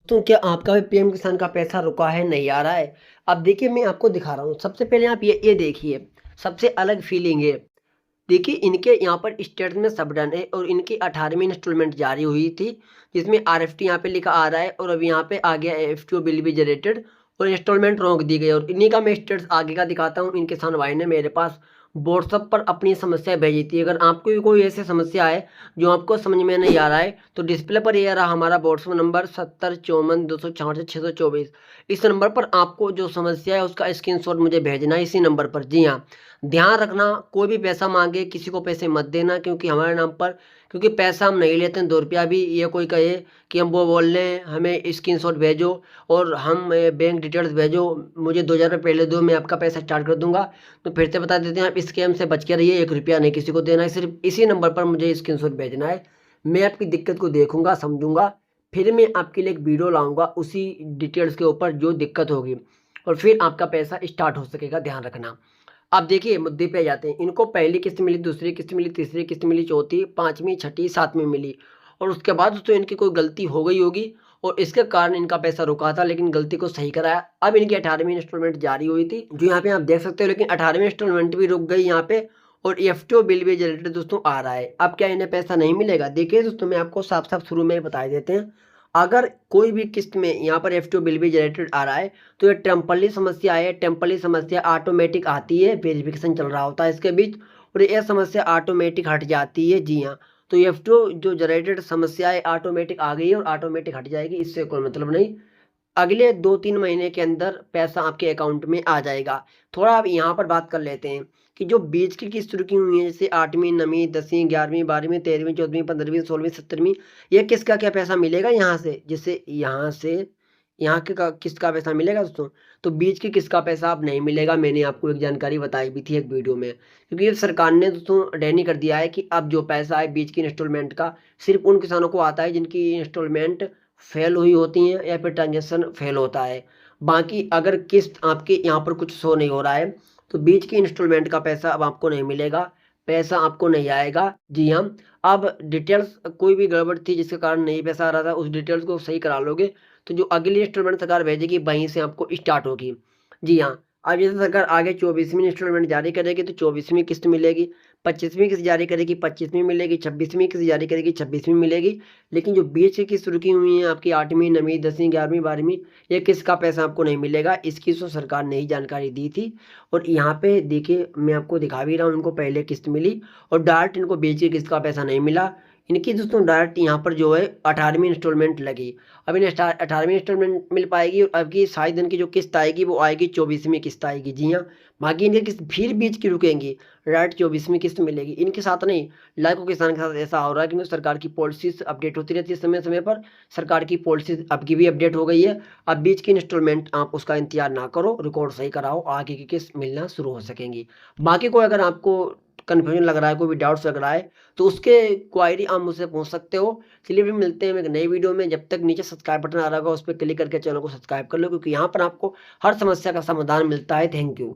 तो क्या आपका भी पीएम किसान का पैसा रुका है, नहीं आ रहा है? अब देखिए मैं आपको दिखा रहा हूँ। सबसे पहले आप ये देखिए, सबसे अलग फीलिंग है। देखिए इनके यहाँ पर स्टेटस में सब डन है और इनकी 18वीं इंस्टॉलमेंट जारी हुई थी, जिसमें आरएफटी यहाँ पे लिखा आ रहा है और अब यहाँ पे आ गया एफटीओ बिल भी जनरेटेड और इंस्टॉलमेंट रोक दी गई और इन्हीं का मैं स्टेटस आगे का दिखाता हूँ। इन किसान भाई ने मेरे पास व्हाट्सएप पर अपनी समस्या भेजी थी। अगर आपको भी कोई ऐसी समस्या है जो आपको समझ में नहीं आ रहा है तो डिस्प्ले पर ये रहा हमारा व्हाट्सएप नंबर 7054 266 624। इस नंबर पर आपको जो समस्या है उसका स्क्रीनशॉट मुझे भेजना है इसी नंबर पर। जी हाँ, ध्यान रखना, कोई भी पैसा मांगे किसी को पैसे मत देना, क्योंकि हमारे नाम पर, क्योंकि पैसा हम नहीं लेते हैं 2 रुपया भी। ये कोई कहे कि हम वो बोल रहे हैं हमें स्क्रीनशॉट भेजो और हम बैंक डिटेल्स भेजो, मुझे 2,000 रुपये पहले दो, मैं आपका पैसा स्टार्ट कर दूंगा, तो फिर से बता देते हैं आप स्कैम से बच के रहिए। 1 रुपया नहीं किसी को देना है, सिर्फ इसी नंबर पर मुझे स्क्रीनशॉट भेजना है। मैं आपकी दिक्कत को देखूंगा, समझूंगा, फिर मैं आपके लिए एक वीडियो लाऊंगा उसी डिटेल्स के ऊपर जो दिक्कत होगी, और फिर आपका पैसा स्टार्ट हो सकेगा। ध्यान रखना। अब देखिए मुद्दे पे आ जाते हैं। इनको पहली किस्त मिली, दूसरी किस्त मिली, तीसरी किस्त मिली, चौथी, पाँचवीं, छठी, सातवीं मिली और उसके बाद तो इनकी कोई गलती हो गई होगी और इसके कारण इनका पैसा रुका था, लेकिन गलती को सही कराया। अब इनकी 18वीं इंस्टॉलमेंट जारी हुई थी, जो यहाँ पे आप देख सकते हो, लेकिन 18वीं इंस्टॉलमेंट भी रुक गई यहाँ पे और एफटीओ बिल भी जनरेटेड दोस्तों आ रहा है। अब क्या इन्हें पैसा नहीं मिलेगा? देखिए दोस्तों, मैं आपको साफ साफ शुरू में बता देते हैं। अगर कोई भी किस्त में यहाँ पर एफटीओ बिल भी जनरेटेड आ रहा है तो ये टेम्पररी समस्या है। टेम्पररी समस्या ऑटोमेटिक आती है, वेरिफिकेशन चल रहा होता है इसके बीच, और ये समस्या ऑटोमेटिक हट जाती है। जी हाँ, तो एफटीओ जो जनरेटेड समस्या है ऑटोमेटिक आ गई है और ऑटोमेटिक हट जाएगी, इससे कोई मतलब नहीं। अगले 2-3 महीने के अंदर पैसा आपके अकाउंट में आ जाएगा। थोड़ा अब यहाँ पर बात कर लेते हैं कि जो बीच की किस्त रुकी हुई है, जैसे 8वीं, 9वीं, 10वीं, 11वीं, 12वीं, 13वीं, 14वीं, 15वीं, 16वीं, 17वीं, ये किसका क्या पैसा मिलेगा यहाँ से? जैसे यहाँ से यहाँ के का किस्त का पैसा मिलेगा दोस्तों, तो बीच की किस्त का पैसा अब नहीं मिलेगा। मैंने आपको एक जानकारी बताई भी थी एक वीडियो में, क्योंकि ये सरकार ने दोस्तों डैनी कर दिया है कि अब जो पैसा है बीच की इंस्टॉलमेंट का सिर्फ़ उन किसानों को आता है जिनकी इंस्टॉलमेंट फेल हुई होती हैं या फिर ट्रांज़ैक्शन फेल होता है। बाकी अगर किस्त आपके यहाँ पर कुछ शो नहीं हो रहा है, तो बीच की इंस्टॉलमेंट का पैसा अब आपको नहीं मिलेगा, पैसा आपको नहीं आएगा। जी हाँ, अब डिटेल्स कोई भी गड़बड़ थी जिसके कारण नहीं पैसा आ रहा था, उस डिटेल्स को सही करा लोगे, तो जो अगली इंस्टॉलमेंट सरकार भेजेगी वहीं से आपको स्टार्ट होगी। जी हाँ, अब जैसे सरकार आगे 24वीं इंस्टॉलमेंट जारी करेगी तो 24वीं किस्त मिलेगी, 25वीं किस्त जारी करेगी, 25वीं मिलेगी, 26वीं किस्त जारी करेगी, 26वीं मिलेगी। लेकिन जो बीच की किस्त रुकी हुई हैं आपकी 8वीं, 9वीं, 10वीं, 11वीं, 12वीं, ये किस्त का पैसा आपको नहीं मिलेगा। इसकी तो सरकार ने ही जानकारी दी थी और यहाँ पे देखिए मैं आपको दिखा भी रहा हूँ, इनको पहले किस्त मिली और डायरेक्ट इनको बीच की किस्त का पैसा नहीं मिला। इनकी दोस्तों डायरेक्ट यहाँ पर जो है 18वीं इंस्टॉलमेंट लगी। अब इन्हें 18वीं इंस्टॉलमेंट मिल पाएगी और अब की शायद इनकी जो किस्त आएगी वो आएगी 24वीं किस्त आएगी। जी हाँ, बाकी इनकी किस्त फिर बीच की रुकेंगी, डायरेक्ट 24वीं किस्त मिलेगी। इनके साथ नहीं, लाखों किसान के साथ ऐसा हो रहा है, क्योंकि सरकार की पॉलिसीज अपडेट होती रहती है समय समय पर। सरकार की पॉलिसीज अब की भी अपडेट हो गई है। अब बीच की इंस्टॉलमेंट आप उसका इंतजार ना करो, रिकॉर्ड सही कराओ, आगे की किस्त मिलना शुरू हो सकेंगी। बाकी कोई अगर आपको कन्फ्यूजन लग रहा है, कोई भी डाउट्स लग रहा है, तो उसके क्वायरी आप मुझसे पूछ सकते हो। चलिए फिर मिलते हैं एक नई वीडियो में। जब तक नीचे सब्सक्राइब बटन आ रहा होगा उस पर क्लिक करके चैनल को सब्सक्राइब कर लो, क्योंकि यहाँ पर आपको हर समस्या का समाधान मिलता है। Thank you.